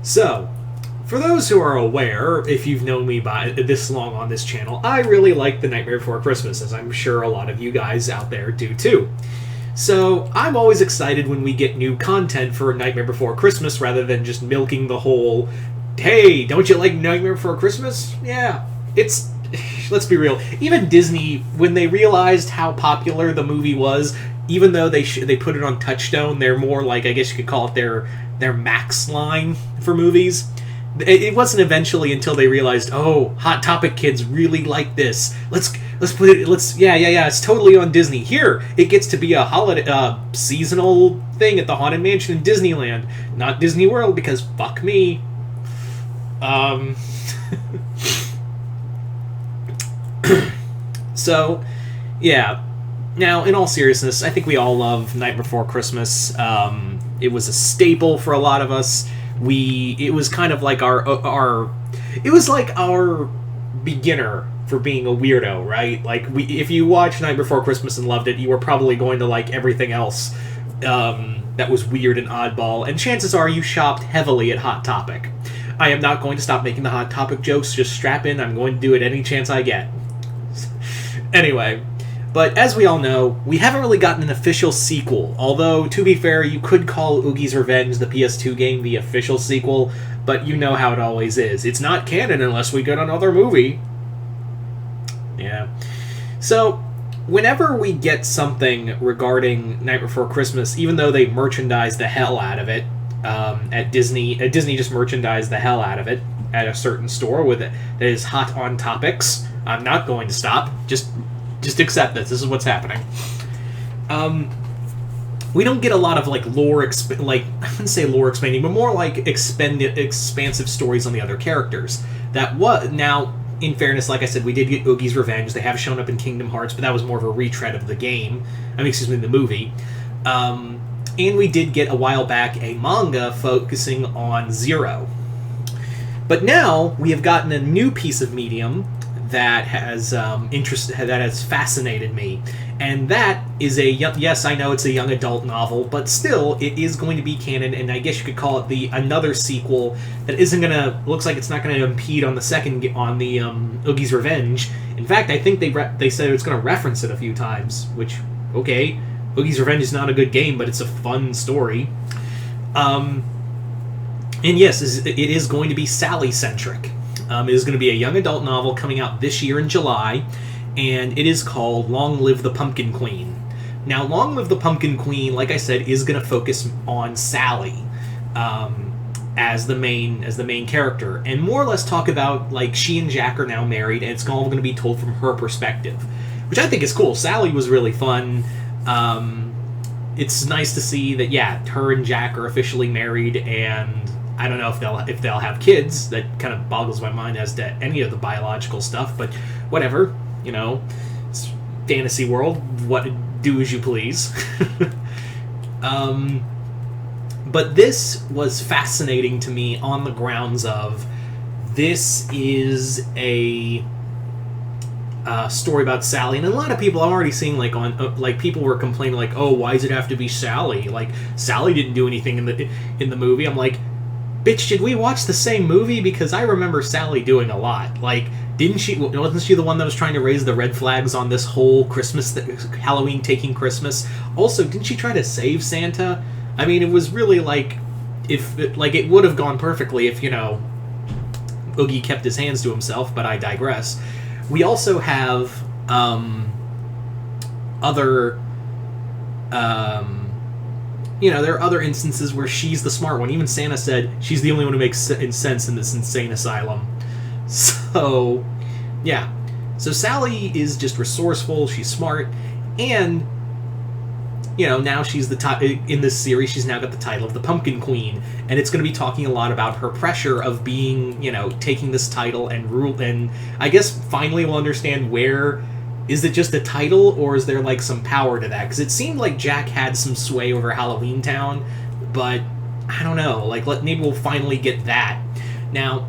So, for those who are aware, if you've known me by this long on this channel, I really like The Nightmare Before Christmas, as I'm sure a lot of you guys out there do too. So, I'm always excited when we get new content for Nightmare Before Christmas rather than just milking the whole, hey, don't you like Nightmare Before Christmas? Yeah, it's... Let's be real. Even Disney, when they realized how popular the movie was, even though they put it on Touchstone, they're more like, I guess you could call it their max line for movies. It wasn't eventually until they realized, oh, Hot Topic kids really like this. Let's put it. Yeah. It's totally on Disney. Here, it gets to be a holiday, seasonal thing at the Haunted Mansion in Disneyland, not Disney World, because fuck me. So, yeah. Now, in all seriousness, I think we all love Night Before Christmas. It was a staple for a lot of us. It was kind of like our beginner for being a weirdo, right? Like, if you watched Night Before Christmas and loved it, you were probably going to like everything else that was weird and oddball, and chances are you shopped heavily at Hot Topic. I am not going to stop making the Hot Topic jokes, just strap in, I'm going to do it any chance I get. Anyway, but as we all know, we haven't really gotten an official sequel, although, to be fair, you could call Oogie's Revenge, the PS2 game, the official sequel, but you know how it always is. It's not canon unless we get another movie. Yeah. So, whenever we get something regarding Night Before Christmas, even though they merchandise the hell out of it, at Disney just merchandised the hell out of it at a certain store with it that is hot on topics. I'm not going to stop. Just accept this. This is what's happening. We don't get a lot of like lore, I wouldn't say lore expanding, but more like expansive stories on the other characters. Now, in fairness, like I said, we did get Oogie's Revenge. They have shown up in Kingdom Hearts, but that was more of a retread of the game. The movie. And we did get a while back a manga focusing on Zero. But now we have gotten a new piece of medium that has fascinated me, and that is yes, I know it's a young adult novel, but still it is going to be canon, and I guess you could call it another sequel that looks like it's not gonna impede on the Oogie's Revenge. In fact, I think they said it's gonna reference it a few times, which, okay, Oogie's Revenge is not a good game, but it's a fun story. And yes, it is going to be Sally-centric. It is going to be a young adult novel coming out this year in July, and it is called Long Live the Pumpkin Queen. Now, Long Live the Pumpkin Queen, like I said, is going to focus on Sally as the main character, and more or less talk about, like, she and Jack are now married, and it's all going to be told from her perspective, which I think is cool. Sally was really fun. It's nice to see that, yeah, her and Jack are officially married, and I don't know if they'll have kids. That kind of boggles my mind as to any of the biological stuff, but whatever, it's fantasy world. Do as you please. But this was fascinating to me on the grounds of this is a story about Sally, and a lot of people I'm already seeing people were complaining like, oh, why does it have to be Sally? Like, Sally didn't do anything in the movie. I'm like, bitch, did we watch the same movie? Because I remember Sally doing a lot. Like, wasn't she the one that was trying to raise the red flags on this whole Halloween taking Christmas? Also, didn't she try to save Santa? I mean, it was really it would have gone perfectly if, Oogie kept his hands to himself, but I digress. We also have other there are other instances where she's the smart one. Even Santa said she's the only one who makes sense in this insane asylum. So, yeah. So Sally is just resourceful, she's smart, and, now she's in this series, she's now got the title of the Pumpkin Queen, and it's going to be talking a lot about her pressure of being, taking this title and rule, and I guess finally we'll understand where. Is it just a title, or is there, some power to that? Because it seemed like Jack had some sway over Halloween Town, but I don't know. Maybe we'll finally get that. Now,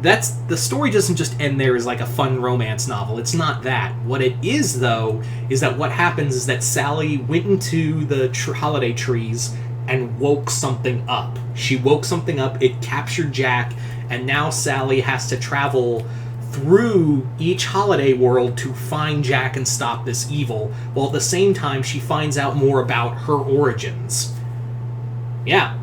the story doesn't just end there as, a fun romance novel. It's not that. What it is, though, is that what happens is that Sally went into the holiday trees and woke something up. She woke something up, it captured Jack, and now Sally has to travel through each holiday world to find Jack and stop this evil, while at the same time she finds out more about her origins. Yeah.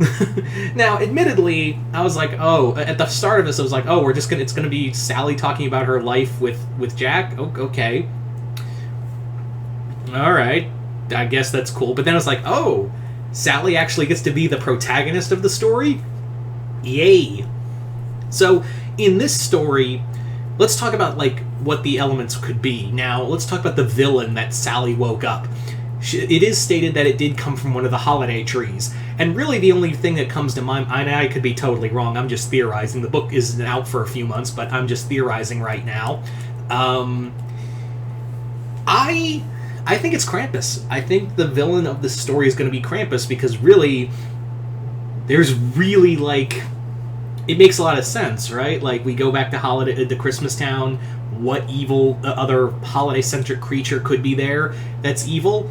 Now, admittedly, I was like, oh, at the start of this, I was like, oh, it's gonna be Sally talking about her life with Jack? Oh, okay. Alright. I guess that's cool. But then I was like, oh, Sally actually gets to be the protagonist of the story? Yay. So, in this story, let's talk about, like, what the elements could be. Now, let's talk about the villain that Sally woke up. It is stated that it did come from one of the holiday trees. And really the only thing that comes to mind, I could be totally wrong, I'm just theorizing. The book isn't out for a few months, but I'm just theorizing right now. I think it's Krampus. I think the villain of this story is going to be Krampus, because really, there's really, like, it makes a lot of sense, right? Like, we go back to Christmas Town, what evil other holiday-centric creature could be there that's evil?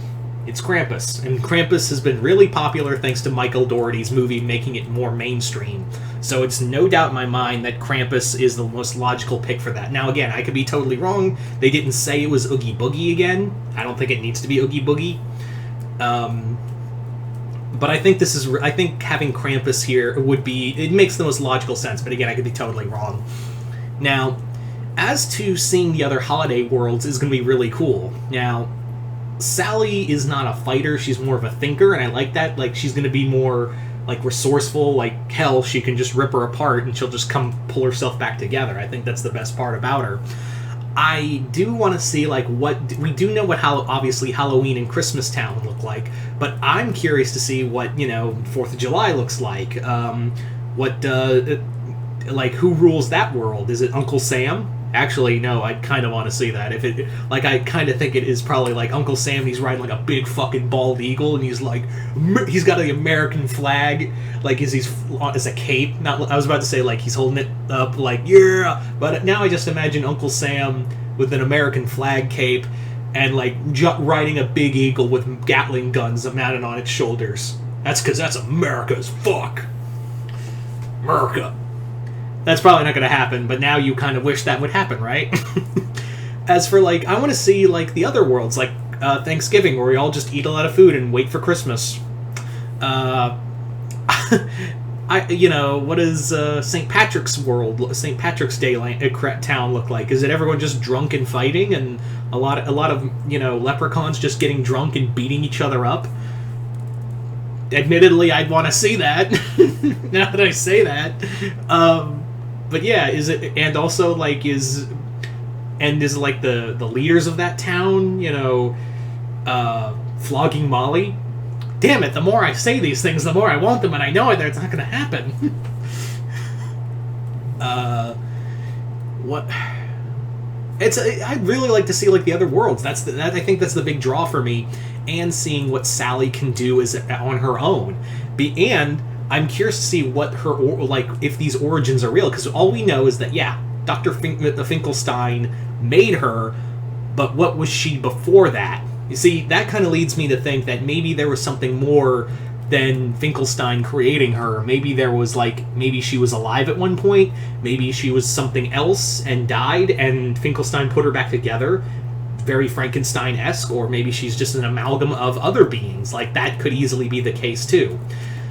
It's Krampus. And Krampus has been really popular thanks to Michael Dougherty's movie making it more mainstream. So it's no doubt in my mind that Krampus is the most logical pick for that. Now, again, I could be totally wrong. They didn't say it was Oogie Boogie again. I don't think it needs to be Oogie Boogie. But I think I think having Krampus here it makes the most logical sense. But again, I could be totally wrong. Now, as to seeing the other holiday worlds is going to be really cool. Now, Sally is not a fighter, she's more of a thinker, and I like that. Like, she's going to be more, like, resourceful. Like, hell, she can just rip her apart and she'll just come pull herself back together. I think that's the best part about her. I do want to see, like, we do know what obviously Halloween and Christmas Town look like, but I'm curious to see what, 4th of July looks like. Who rules that world? Is it Uncle Sam? Actually, no, I kind of want to see that. I kind of think it is probably like Uncle Sam. He's riding like a big fucking bald eagle, and he's got the American flag, like as a cape. I was about to say like he's holding it up, like yeah. But now I just imagine Uncle Sam with an American flag cape, and like riding a big eagle with Gatling guns mounted on its shoulders. That's because that's America as fuck. America. That's probably not going to happen, but now you kind of wish that would happen, right? As for, like, I want to see, like, the other worlds, like Thanksgiving, where we all just eat a lot of food and wait for Christmas. What does St. Patrick's St. Patrick's Day town look like? Is it everyone just drunk and fighting, and a lot of leprechauns just getting drunk and beating each other up? Admittedly, I'd want to see that. Now that I say that. But yeah, is it, and also like is like the leaders of that town, flogging Molly? Damn it! The more I say these things, the more I want them, and I know it's not going to happen. What? I'd really like to see like the other worlds. I think that's the big draw for me, and seeing what Sally can do on her own. And I'm curious to see what if these origins are real, because all we know is that, yeah, Dr. Finkelstein made her, but what was she before that? You see, that kind of leads me to think that maybe there was something more than Finkelstein creating her. Maybe maybe she was alive at one point, maybe she was something else and died, and Finkelstein put her back together, very Frankenstein-esque, or maybe she's just an amalgam of other beings. Like, that could easily be the case, too.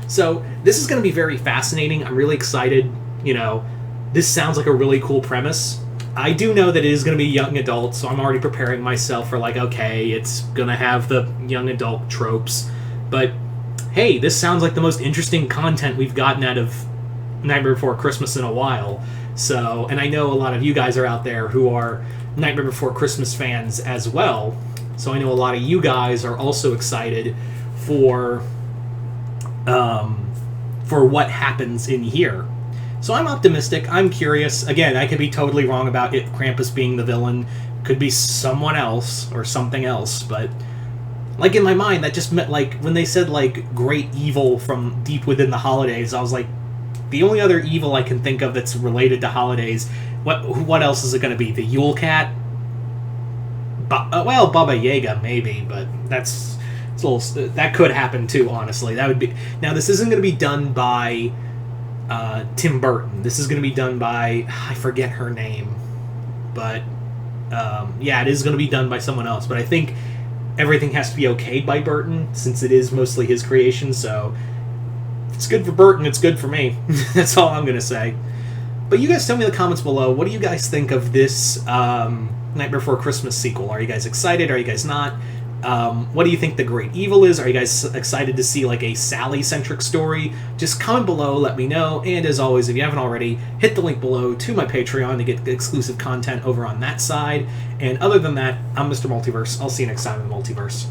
So, this is going to be very fascinating. I'm really excited. This sounds like a really cool premise. I do know that it is going to be young adult, so I'm already preparing myself for, like, okay, it's going to have the young adult tropes. But, hey, this sounds like the most interesting content we've gotten out of Nightmare Before Christmas in a while. So, and I know a lot of you guys are out there who are Nightmare Before Christmas fans as well. So I know a lot of you guys are also excited for what happens in here. So I'm optimistic. I'm curious. Again, I could be totally wrong about it. Krampus being the villain. Could be someone else or something else. But like in my mind, that just meant like when they said like great evil from deep within the holidays, I was like, the only other evil I can think of that's related to holidays. What else is it going to be? The Yule Cat? Baba Yaga maybe, but that's It's a little, that could happen too. Honestly, that would be. Now this isn't going to be done by Tim Burton. This is going to be done by, I forget her name, but yeah, it is going to be done by someone else. But I think everything has to be okayed by Burton since it is mostly his creation. So if it's good for Burton, it's good for me. That's all I'm going to say. But you guys tell me in the comments below, what do you guys think of this Nightmare Before Christmas sequel? Are you guys excited? Are you guys not? What do you think the great evil is? Are you guys excited to see like a Sally-centric story? Just comment below, let me know. And as always, if you haven't already, hit the link below to my Patreon to get exclusive content over on that side. And other than that, I'm Mr. Multiverse. I'll see you next time in the Multiverse.